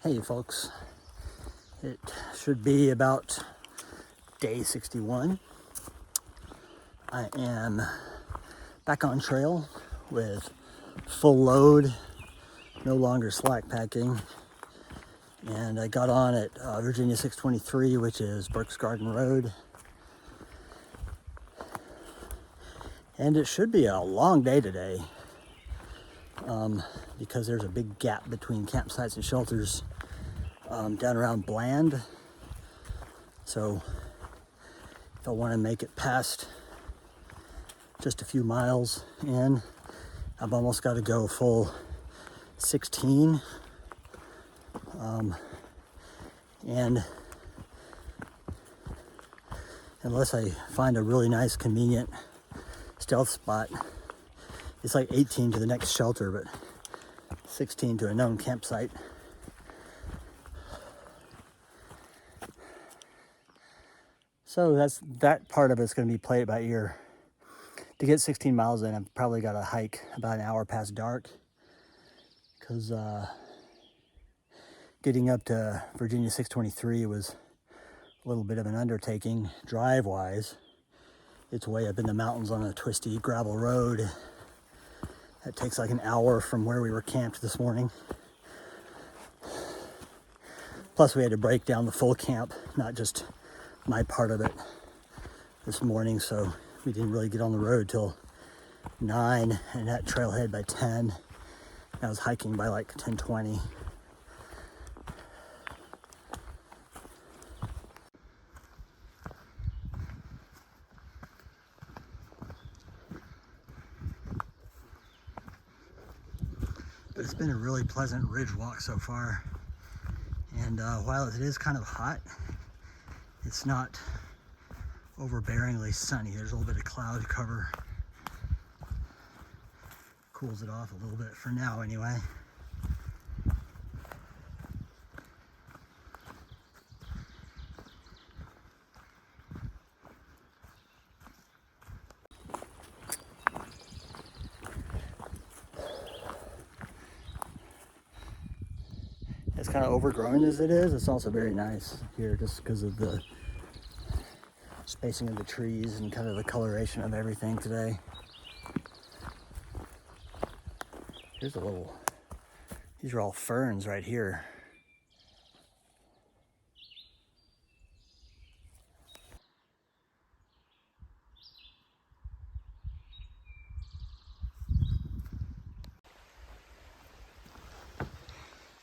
Hey folks, it should be about day 61. I am back on trail with full load, no longer slack packing, and I got on at Virginia 623, which is Burke's Garden Road. And it should be a long day today because there's a big gap between campsites and shelters down around Bland. So if I want to make it past just a few miles in, I've almost got to go full 16. And unless I find a really nice, convenient stealth spot, it's like 18 to the next shelter, but 16 to a known campsite. So that part of it's going to be played by ear. To get 16 miles in, I've probably got to hike about an hour past dark, because getting up to Virginia 623 was a little bit of an undertaking drive-wise. It's way up in the mountains on a twisty gravel road. That takes like an hour from where we were camped this morning. Plus we had to break down the full camp, not just my part of it this morning, so we didn't really get on the road till 9 and at trailhead by 10. I was hiking by like 10:20. But it's been a really pleasant ridge walk so far. And while it is kind of hot, it's not overbearingly sunny. There's a little bit of cloud cover. Cools it off a little bit for now anyway. As kind of overgrown as it is, it's also very nice here just because of the spacing of the trees and kind of the coloration of everything today. Here's a little, these are all ferns right here.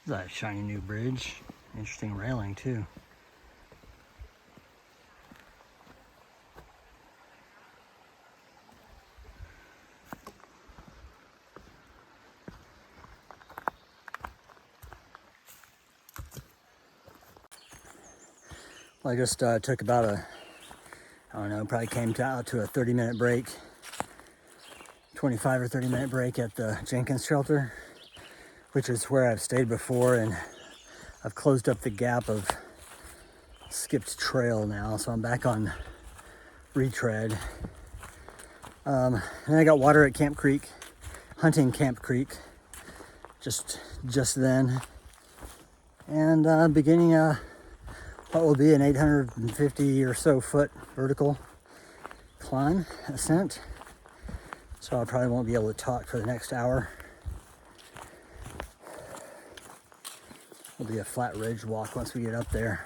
That shiny new bridge. Interesting railing too. Well, I just took about I don't know, probably came out to a 30-minute break, 25 or 30-minute break at the Jenkins shelter, which is where I've stayed before, and I've closed up the gap of skipped trail now, so I'm back on retread. And I got water at Camp Creek, hunting Camp Creek, just then, and beginning what will be an 850 or so foot vertical climb ascent. So I probably won't be able to talk for the next hour. It'll be a flat ridge walk once we get up there.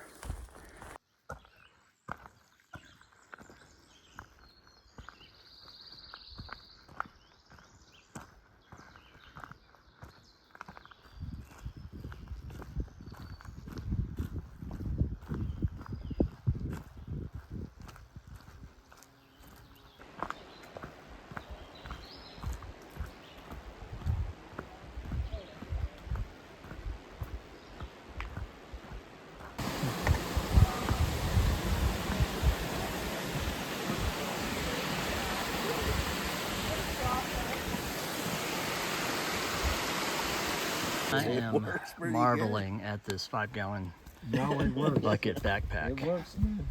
I am marveling at this 5-gallon bucket backpack. It works, man.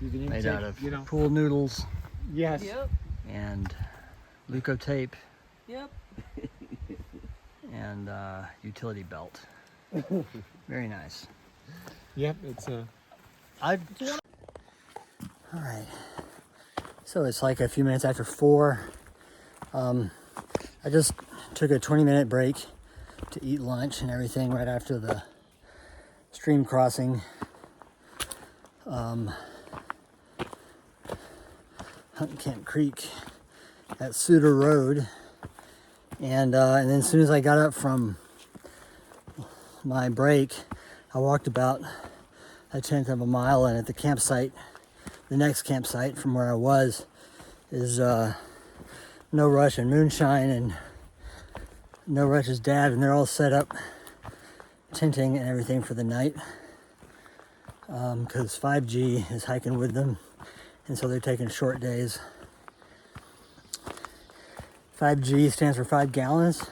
You can even Made take, out of pool noodles. Yes. Yep. And Leuco tape. Yep. And utility belt. Very nice. Yep, it's All right. So it's like a few minutes after 4. I just took a 20-minute break to eat lunch and everything right after the stream crossing. Hunt Camp Creek at Suter Road. And then as soon as I got up from my break, I walked about a tenth of a mile, and at the campsite, the next campsite from where I was, is No Rush and Moonshine and No Rush's dad, and they're all set up tenting and everything for the night because 5G is hiking with them, and so they're taking short days. 5G stands for 5 gallons.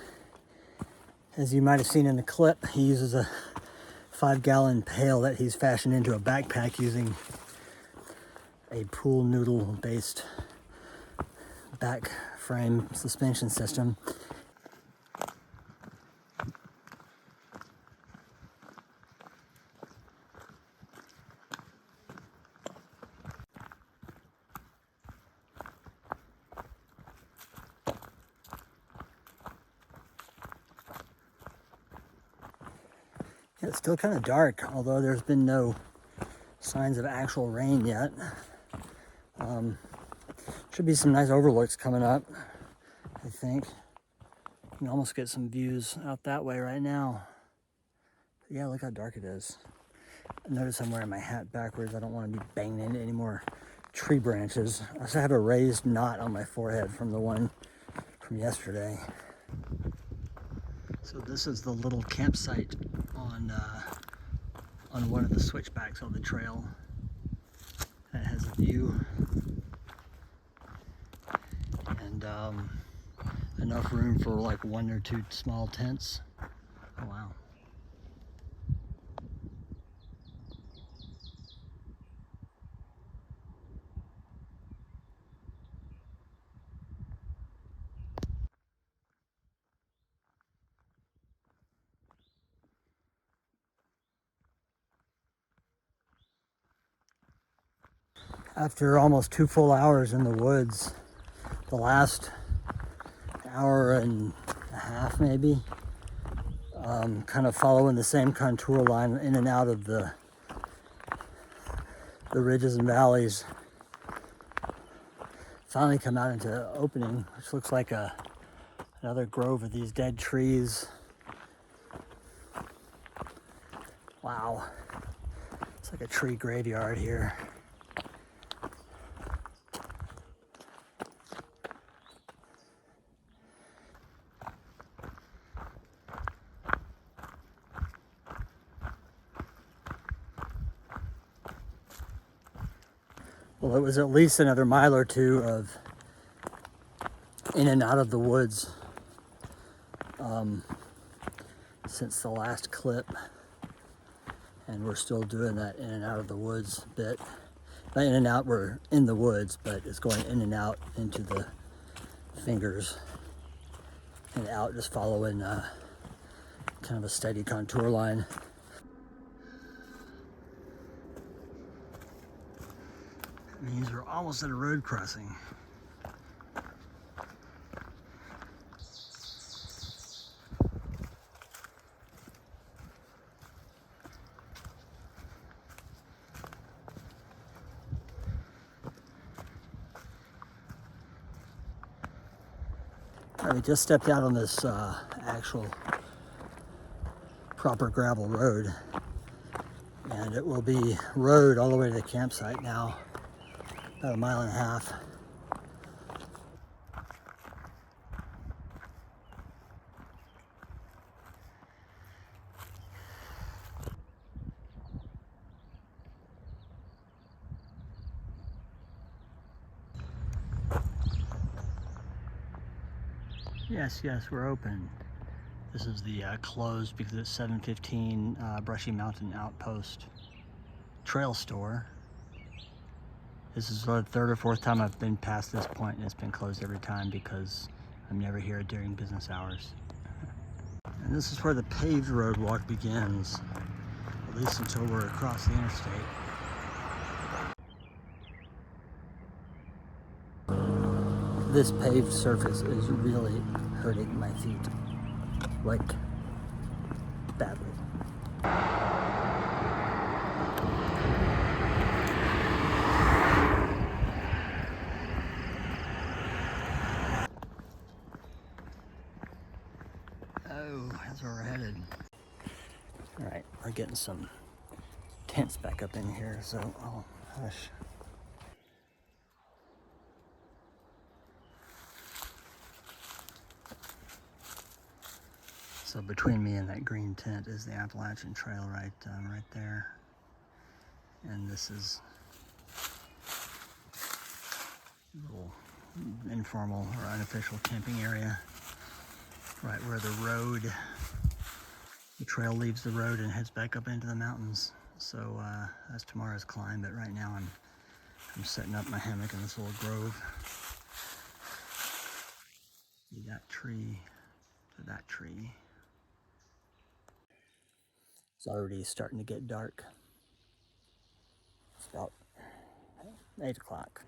As you might have seen in the clip, he uses a 5-gallon pail that he's fashioned into a backpack using a pool noodle based back frame suspension system. It's still kind of dark, although there's been no signs of actual rain yet. Should be some nice overlooks coming up, I think. You can almost get some views out that way right now. But yeah, look how dark it is. I notice I'm wearing my hat backwards. I don't want to be banging into any more tree branches. I also have a raised knot on my forehead from the one from yesterday. So this is the little campsite on one of the switchbacks of the trail that has a view, and enough room for like 1 or 2 small tents. Oh wow. After almost 2 full hours in the woods, the last hour and a half maybe, kind of following the same contour line in and out of the ridges and valleys, finally come out into the opening, which looks like another grove of these dead trees. Wow, it's like a tree graveyard here. Well, it was at least another mile or 2 of in and out of the woods since the last clip, and we're still doing that in and out of the woods bit. Not in and out, we're in the woods, but it's going in and out into the fingers and out, just following kind of a steady contour line. That means we're almost at a road crossing. We just stepped out on this actual proper gravel road, and it will be road all the way to the campsite now, about 1.5 miles. Yes, we're open. This is the closed because it's 7:15 Brushy Mountain Outpost trail store. This is the 3rd or 4th time I've been past this point, and it's been closed every time because I'm never here during business hours. And this is where the paved road walk begins, at least until we're across the interstate. This paved surface is really hurting my feet, like badly. Oh, that's where we're headed. All right, we're getting some tents back up in here, so oh hush. So between me and that green tent is the Appalachian Trail right there. And this is a little informal or unofficial camping area right where the trail leaves the road and heads back up into the mountains. So that's tomorrow's climb, but right now I'm setting up my hammock in this little grove. See that tree to that tree. It's already starting to get dark. It's about 8 o'clock.